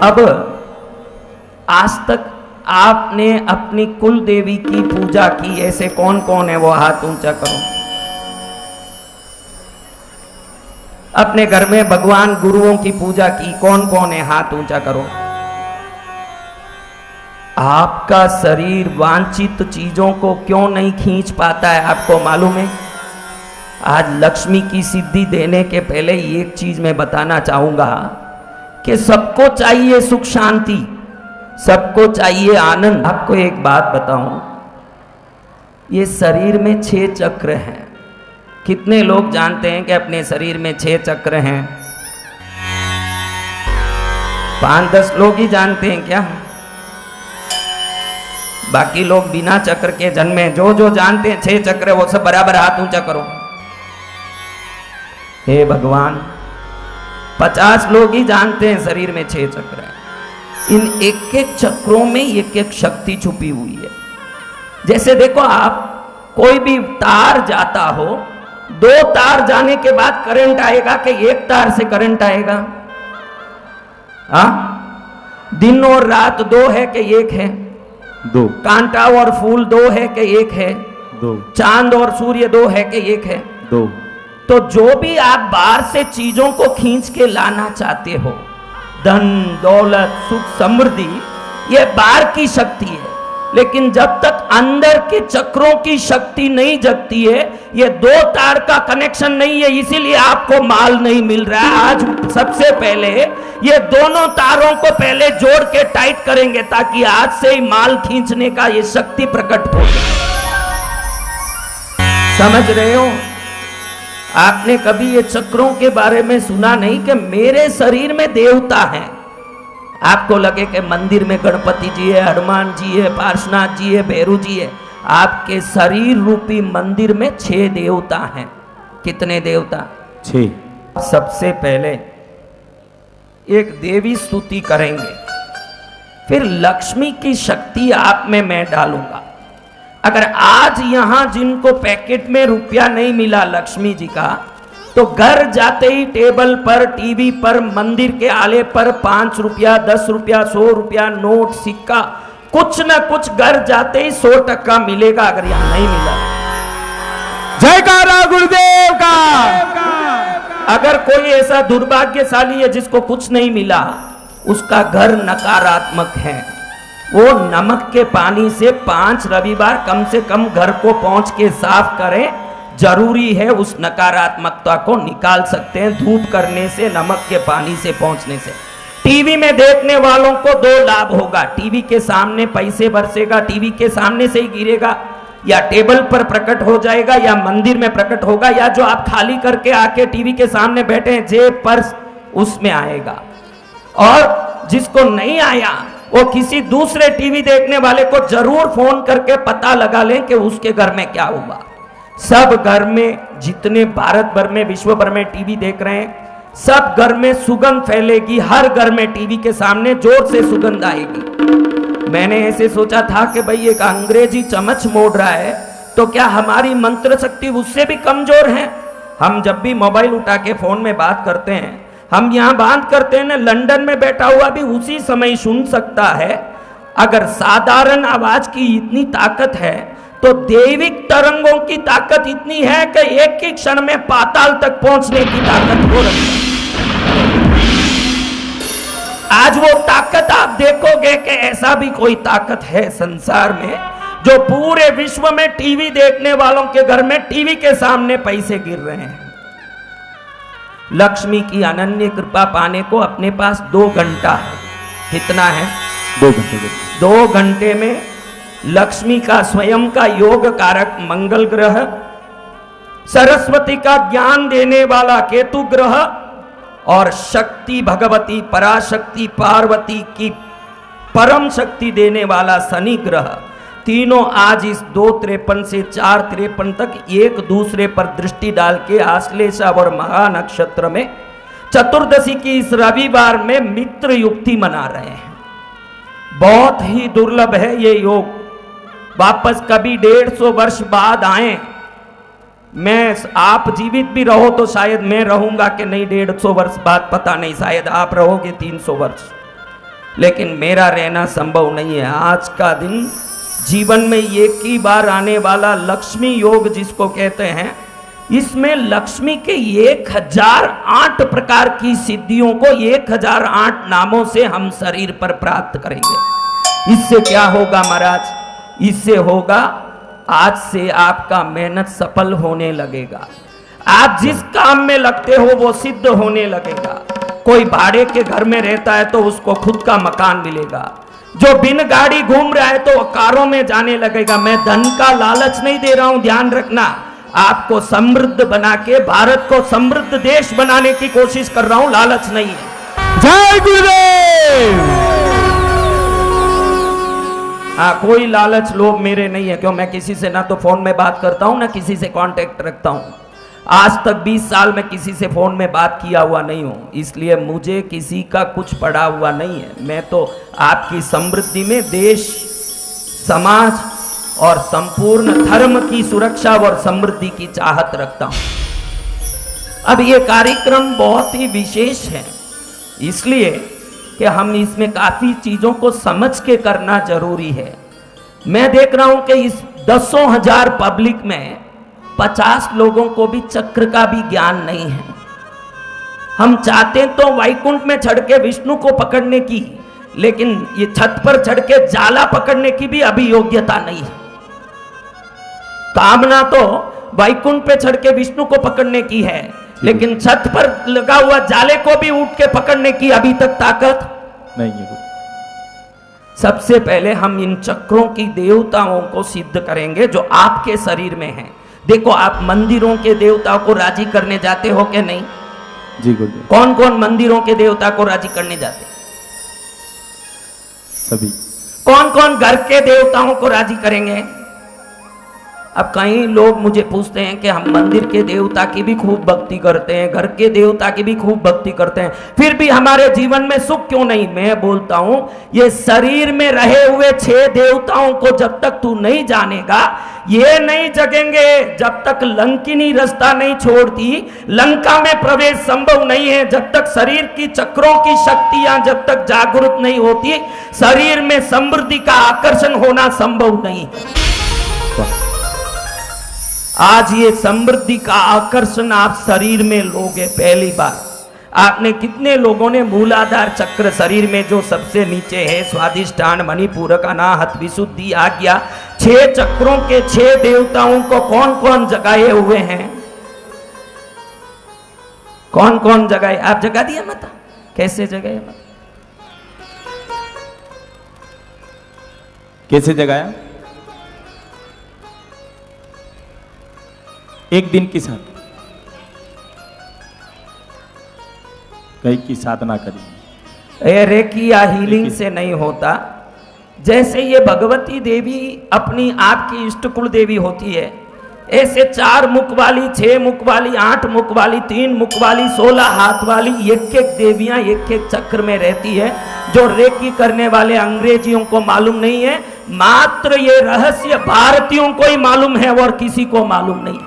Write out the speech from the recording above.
अब आज तक आपने अपनी कुल देवी की पूजा की, ऐसे कौन कौन है वो हाथ ऊंचा करो। अपने घर में भगवान गुरुओं की पूजा की, कौन कौन है हाथ ऊंचा करो। आपका शरीर वांछित चीजों को क्यों नहीं खींच पाता है, आपको मालूम है? आज लक्ष्मी की सिद्धि देने के पहले एक चीज मैं बताना चाहूंगा कि सबको चाहिए सुख शांति, सबको चाहिए आनंद। आपको एक बात बताऊं, ये शरीर में 6 चक्र हैं। कितने लोग जानते हैं कि अपने शरीर में 6 चक्र हैं? 5-10 लोग ही जानते हैं क्या? बाकी लोग बिना चक्र के जन्मे। जो जो जानते हैं 6 चक्र है वो सब बराबर हाथ ऊंचा करो। हे भगवान, 50 लोग ही जानते हैं शरीर में 6 चक्र है। इन एक एक चक्रों में एक एक शक्ति छुपी हुई है। जैसे देखो, आप कोई भी तार जाता हो, 2 तार जाने के बाद करंट आएगा कि एक तार से करंट आएगा? हाँ, दिन और रात 2 है कि एक है? 2। कांटा और फूल 2 है कि एक है? 2। चांद और सूर्य 2 है कि एक है? 2। तो जो भी आप बाहर से चीजों को खींच के लाना चाहते हो, धन दौलत सुख समृद्धि, ये बाहर की शक्ति है। लेकिन जब तक अंदर के चक्रों की शक्ति नहीं जगती है, ये 2 तार का कनेक्शन नहीं है, इसीलिए आपको माल नहीं मिल रहा है। आज सबसे पहले ये दोनों तारों को पहले जोड़ के टाइट करेंगे, ताकि आज से ही माल खींचने का ये शक्ति प्रकट हो जाए। समझ रहे हो? आपने कभी ये चक्रों के बारे में सुना नहीं कि मेरे शरीर में देवता हैं? आपको लगे कि मंदिर में गणपति जी है, हनुमान जी है, पार्श्वनाथ जी है, भैरू जी है। आपके शरीर रूपी मंदिर में 6 देवता हैं। कितने देवता? 6। सबसे पहले एक देवी स्तुति करेंगे, फिर लक्ष्मी की शक्ति आप में मैं डालूंगा। अगर आज यहां जिनको पैकेट में रुपया नहीं मिला लक्ष्मी जी का, तो घर जाते ही टेबल पर, टीवी पर, मंदिर के आले पर 5 रुपया, 10 रुपया, 100 रुपया, नोट, सिक्का, कुछ ना कुछ घर जाते ही 100% मिलेगा। अगर यहां नहीं मिला, जयकारा गुरुदेव का। अगर कोई ऐसा दुर्भाग्यशाली है जिसको कुछ नहीं मिला, उसका घर नकारात्मक है, वो नमक के पानी से 5 रविवार कम से कम घर को पहुंच के साफ करें। जरूरी है, उस नकारात्मकता को निकाल सकते हैं धूप करने से, नमक के पानी से पहुंचने से। टीवी में देखने वालों को 2 लाभ होगा। टीवी के सामने पैसे बरसेगा, टीवी के सामने से ही गिरेगा, या टेबल पर प्रकट हो जाएगा, या मंदिर में प्रकट होगा, या जो आप खाली करके आके टीवी के सामने बैठे हैं, जेब पर्स, उसमें आएगा। और जिसको नहीं आया, वो किसी दूसरे टीवी देखने वाले को जरूर फोन करके पता लगा लें कि उसके घर में क्या हुआ। सब घर में, जितने भारत भर में, विश्व भर में टीवी देख रहे हैं, सब घर में सुगंध फैलेगी। हर घर में टीवी के सामने जोर से सुगंध आएगी। मैंने ऐसे सोचा था कि भाई एक अंग्रेजी चमच मोड़ रहा है, तो क्या हमारी मंत्र शक्ति उससे भी कमजोर है? हम जब भी मोबाइल उठा के फोन में बात करते हैं, हम यहां बात करते हैं ना, लंदन में बैठा हुआ भी उसी समय सुन सकता है। अगर साधारण आवाज की इतनी ताकत है, तो दैविक तरंगों की ताकत इतनी है कि एक ही क्षण में पाताल तक पहुंचने की ताकत हो रही है। आज वो ताकत आप देखोगे कि ऐसा भी कोई ताकत है संसार में, जो पूरे विश्व में टीवी देखने वालों के घर में टीवी के सामने पैसे गिर रहे हैं। लक्ष्मी की अनन्य कृपा पाने को अपने पास 2 घंटा है। कितना है? 2 घंटे। 2 घंटे में लक्ष्मी का स्वयं का योग कारक मंगल ग्रह, सरस्वती का ज्ञान देने वाला केतु ग्रह, और शक्ति भगवती पराशक्ति पार्वती की परम शक्ति देने वाला शनि ग्रह, तीनों आज इस 2:53 से 4:53 तक एक दूसरे पर दृष्टि डाल के आश्लेषा और महा नक्षत्र में चतुर्दशी की इस रविवार में मित्र युक्ति मना रहे हैं। बहुत ही दुर्लभ है ये योग। वापस कभी 150 वर्ष बाद आए, मैं, आप जीवित भी रहो तो शायद मैं रहूंगा कि नहीं 150 वर्ष बाद, पता नहीं, शायद आप रहोगे 300 वर्ष। लेकिन मेरा रहना संभव नहीं है। आज का दिन जीवन में एक ही बार आने वाला लक्ष्मी योग जिसको कहते हैं, इसमें लक्ष्मी के 1008 प्रकार की सिद्धियों को 1008 नामों से हम शरीर पर प्राप्त करेंगे। इससे क्या होगा महाराज? इससे होगा आज से आपका मेहनत सफल होने लगेगा। आप जिस काम में लगते हो वो सिद्ध होने लगेगा। कोई भाड़े के घर में रहता है तो उसको खुद का मकान मिलेगा। जो बिन गाड़ी घूम रहा है तो वो कारों में जाने लगेगा। मैं धन का लालच नहीं दे रहा हूं, ध्यान रखना। आपको समृद्ध बना के भारत को समृद्ध देश बनाने की कोशिश कर रहा हूं, लालच नहीं है। जय गुरुदेव। कोई लालच लोभ मेरे नहीं है, क्यों? मैं किसी से ना तो फोन में बात करता हूं ना किसी से कांटेक्ट रखता हूं। आज तक 20 साल में किसी से फोन में बात किया हुआ नहीं हूं, इसलिए मुझे किसी का कुछ पड़ा हुआ नहीं है। मैं तो आपकी समृद्धि में देश, समाज और संपूर्ण धर्म की सुरक्षा और समृद्धि की चाहत रखता हूं। अब ये कार्यक्रम बहुत ही विशेष है, इसलिए कि हम इसमें काफी चीजों को समझ के करना जरूरी है। मैं देख रहा हूं कि इस 10,000 पब्लिक में 50 लोगों को भी चक्र का भी ज्ञान नहीं है। हम चाहते तो वैकुंठ में चढ़ के विष्णु को पकड़ने की, लेकिन ये छत पर चढ़ के जाला पकड़ने की भी अभी योग्यता नहीं है। कामना तो वैकुंठ पे चढ़ के विष्णु को पकड़ने की है, लेकिन छत पर लगा हुआ जाले को भी उठ के पकड़ने की अभी तक ताकत नहीं है। सबसे पहले हम इन चक्रों की देवताओं को सिद्ध करेंगे जो आपके शरीर में है। देखो, आप मंदिरों के देवताओं को राजी करने जाते हो कि नहीं? जी गुरुदेव। कौन कौन मंदिरों के देवता को राजी करने जाते? सभी। कौन कौन घर के देवताओं को राजी करेंगे? अब कई लोग मुझे पूछते हैं कि हम मंदिर के देवता की भी खूब भक्ति करते हैं, घर के देवता की भी खूब भक्ति करते हैं, फिर भी हमारे जीवन में सुख क्यों नहीं? मैं बोलता हूं, ये शरीर में रहे हुए 6 देवताओं को जब तक तू नहीं जानेगा, ये नहीं जगेंगे जब तक लंकिनी रास्ता नहीं छोड़ती। लंका में प्रवेश संभव नहीं है जब तक शरीर की चक्रों की शक्तियां जब तक जागृत नहीं होती। शरीर में समृद्धि का आकर्षण होना संभव नहीं है। आज ये समृद्धि का आकर्षण आप शरीर में लोगे पहली बार। आपने कितने लोगों ने मूलाधार चक्र शरीर में जो सबसे नीचे है, स्वादिष्ठान, मणिपूरक, अनाहत, विशुद्धि, आज्ञा, 6 चक्रों के 6 देवताओं को कौन कौन जगाए हुए हैं? कौन कौन जगाए? आप जगा दिया मत? कैसे जगाए मत? कैसे जगाया? एक दिन की साथ कई की साधना करी। रेकी या हीलिंग से नहीं होता। जैसे ये भगवती देवी अपनी आपकी इष्ट कुल देवी होती है, ऐसे 4 मुख वाली, 6 मुख वाली, 8 मुख वाली, 3 मुख वाली, 16 हाथ वाली एक एक देवियां एक एक चक्र में रहती है। जो रेकी करने वाले अंग्रेजियों को मालूम नहीं है, मात्र ये रहस्य भारतीयों को ही मालूम है और किसी को मालूम नहीं।